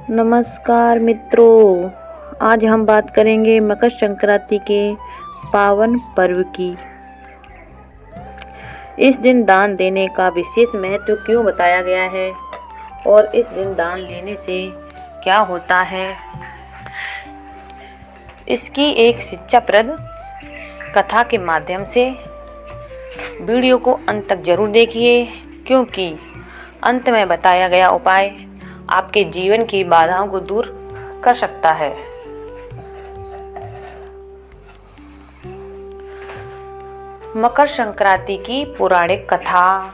नमस्कार मित्रों, आज हम बात करेंगे मकर संक्रांति के पावन पर्व की। इस दिन दान देने का विशेष महत्व क्यों बताया गया है और इस दिन दान लेने से क्या होता है, इसकी एक शिक्षाप्रद कथा के माध्यम से वीडियो को अंत तक जरूर देखिए, क्योंकि अंत में बताया गया उपाय आपके जीवन की बाधाओं को दूर कर सकता है। मकर संक्रांति की पौराणिक कथा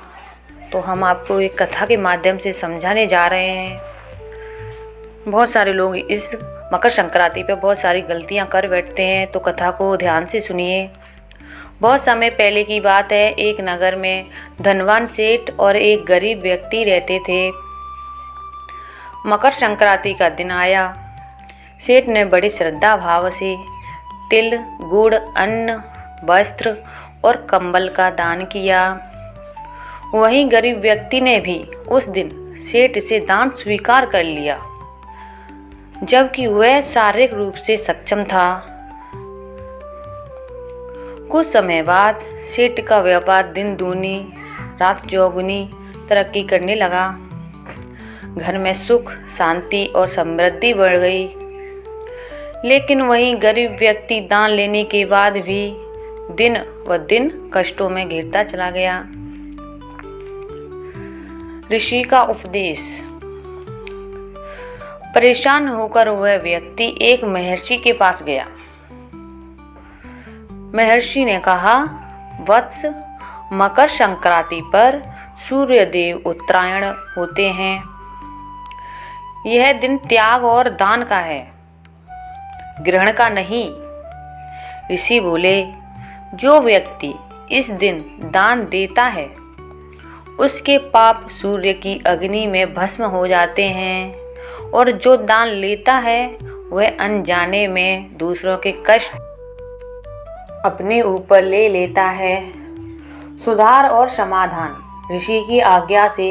तो हम आपको एक कथा के माध्यम से समझाने जा रहे हैं। बहुत सारे लोग इस मकर संक्रांति पे बहुत सारी गलतियां कर बैठते हैं, तो कथा को ध्यान से सुनिए। बहुत समय पहले की बात है। एक नगर में धनवान सेठ और एक गरीब व्यक्ति रहते थे। मकर संक्रांति का दिन आया। सेठ ने बड़ी श्रद्धा भाव से तिल, गुड़, अन्न, वस्त्र और कंबल का दान किया। वहीं गरीब व्यक्ति ने भी उस दिन सेठ से दान स्वीकार कर लिया, जबकि वह शारीरिक रूप से सक्षम था। कुछ समय बाद सेठ का व्यापार दिन दूनी रात चौगुनी तरक्की करने लगा। घर में सुख, शांति और समृद्धि बढ़ गई। लेकिन वहीं गरीब व्यक्ति दान लेने के बाद भी दिन व दिन कष्टों में घिरता चला गया। ऋषि का उपदेश। परेशान होकर वह व्यक्ति एक महर्षि के पास गया। महर्षि ने कहा, वत्स, मकर संक्रांति पर सूर्य देव उत्तरायण होते हैं। यह दिन त्याग और दान का है, ग्रहण का नहीं। ऋषि बोले, जो व्यक्ति इस दिन दान देता है उसके पाप सूर्य की अग्नि में भस्म हो जाते हैं, और जो दान लेता है वह अनजाने में दूसरों के कष्ट अपने ऊपर ले लेता है। सुधार और समाधान। ऋषि की आज्ञा से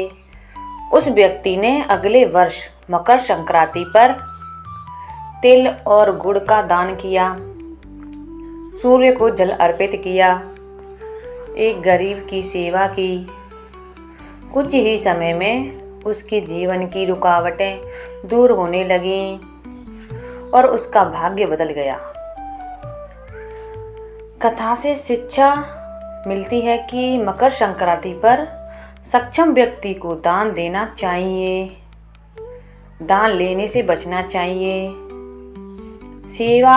उस व्यक्ति ने अगले वर्ष मकर संक्रांति पर तिल और गुड़ का दान किया, सूर्य को जल अर्पित किया, एक गरीब की सेवा की। कुछ ही समय में उसके जीवन की रुकावटें दूर होने लगीं और उसका भाग्य बदल गया। कथा से शिक्षा मिलती है कि मकर संक्रांति पर सक्षम व्यक्ति को दान देना चाहिए, दान लेने से बचना चाहिए। सेवा,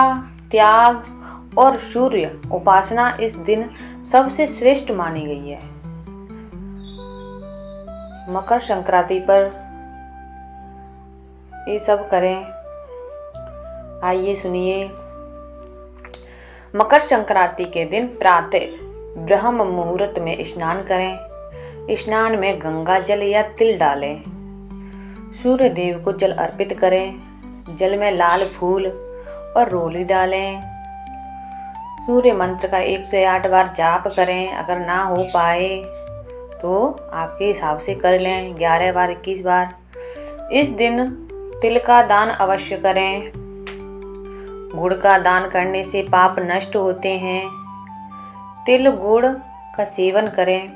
त्याग और सूर्य उपासना इस दिन सबसे श्रेष्ठ मानी गई है। मकर संक्रांति पर ये सब करें। आइए सुनिए। मकर संक्रांति के दिन प्रातः ब्रह्म मुहूर्त में स्नान करें। स्नान में गंगा जल या तिल डालें। सूर्य देव को जल अर्पित करें। जल में लाल फूल और रोली डालें। सूर्य मंत्र का 108 बार जाप करें। अगर ना हो पाए तो आपके हिसाब से कर लें, 11 बार, 21 बार। इस दिन तिल का दान अवश्य करें। गुड़ का दान करने से पाप नष्ट होते हैं। तिल गुड़ का सेवन करें।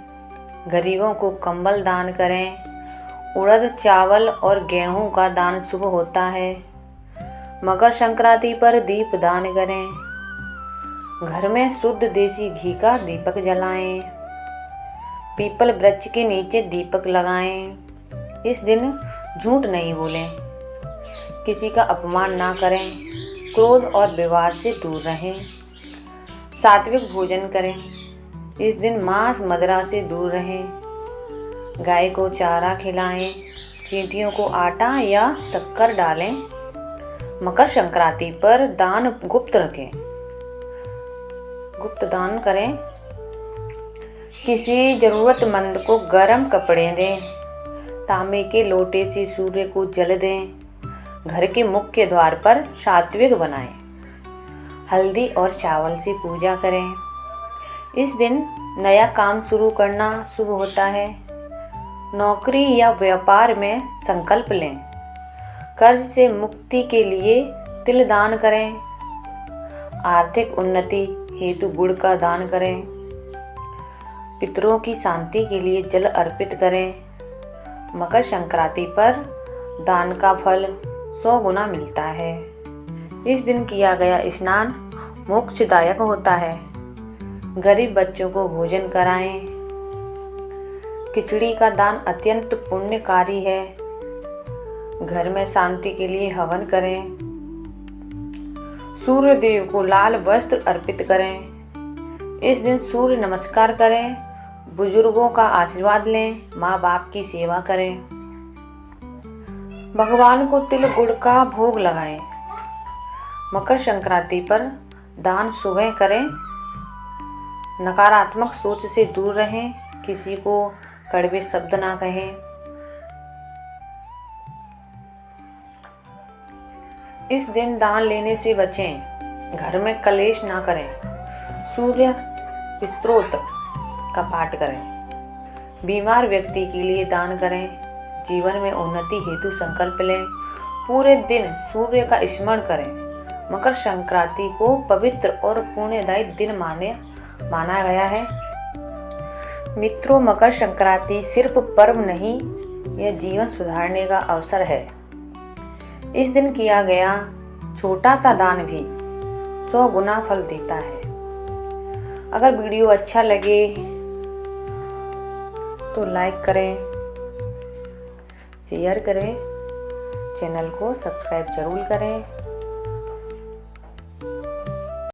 गरीबों को कंबल दान करें। उड़द, चावल और गेहूं का दान शुभ होता है। मकर संक्रांति पर दीप दान करें। घर में शुद्ध देसी घी का दीपक जलाएं। पीपल वृक्ष के नीचे दीपक लगाएं। इस दिन झूठ नहीं बोलें। किसी का अपमान ना करें। क्रोध और विवाद से दूर रहें। सात्विक भोजन करें। इस दिन मांस मदिरा से दूर रहें। गाय को चारा खिलाएं। चींटियों को आटा या शक्कर डालें। मकर संक्रांति पर दान गुप्त रखें। गुप्त दान करें। किसी जरूरतमंद को गर्म कपड़े दें। तांबे के लोटे से सूर्य को जल दें। घर के मुख्य द्वार पर सात्विक बनाएं। हल्दी और चावल से पूजा करें। इस दिन नया काम शुरू करना शुभ होता है। नौकरी या व्यापार में संकल्प लें। कर्ज से मुक्ति के लिए तिल दान करें। आर्थिक उन्नति हेतु गुड़ का दान करें। पितरों की शांति के लिए जल अर्पित करें। मकर संक्रांति पर दान का फल 100 गुना मिलता है। इस दिन किया गया स्नान मोक्षदायक होता है। गरीब बच्चों को भोजन कराएं। खिचड़ी का दान अत्यंत पुण्यकारी है। घर में शांति के लिए हवन करें। सूर्य देव को लाल वस्त्र अर्पित करें। इस दिन सूर्य नमस्कार करें। बुजुर्गों का आशीर्वाद लें। माँ बाप की सेवा करें। भगवान को तिल गुड़ का भोग लगाएं। मकर संक्रांति पर दान सुबह करें। नकारात्मक सोच से दूर रहें। किसी को कड़वे शब्द ना कहें। इस दिन दान लेने से बचें। घर में कलेश ना करें। सूर्य स्तोत्र का पाठ करें। बीमार व्यक्ति के लिए दान करें। जीवन में उन्नति हेतु संकल्प लें। पूरे दिन सूर्य का स्मरण करें। मकर संक्रांति को पवित्र और पुण्यदायी दिन माना गया है। मित्रों, मकर संक्रांति सिर्फ पर्व नहीं, यह जीवन सुधारने का अवसर है। इस दिन किया गया छोटा सा दान भी 100 गुना फल देता है। अगर वीडियो अच्छा लगे तो लाइक करें, शेयर करें, चैनल को सब्सक्राइब जरूर करें।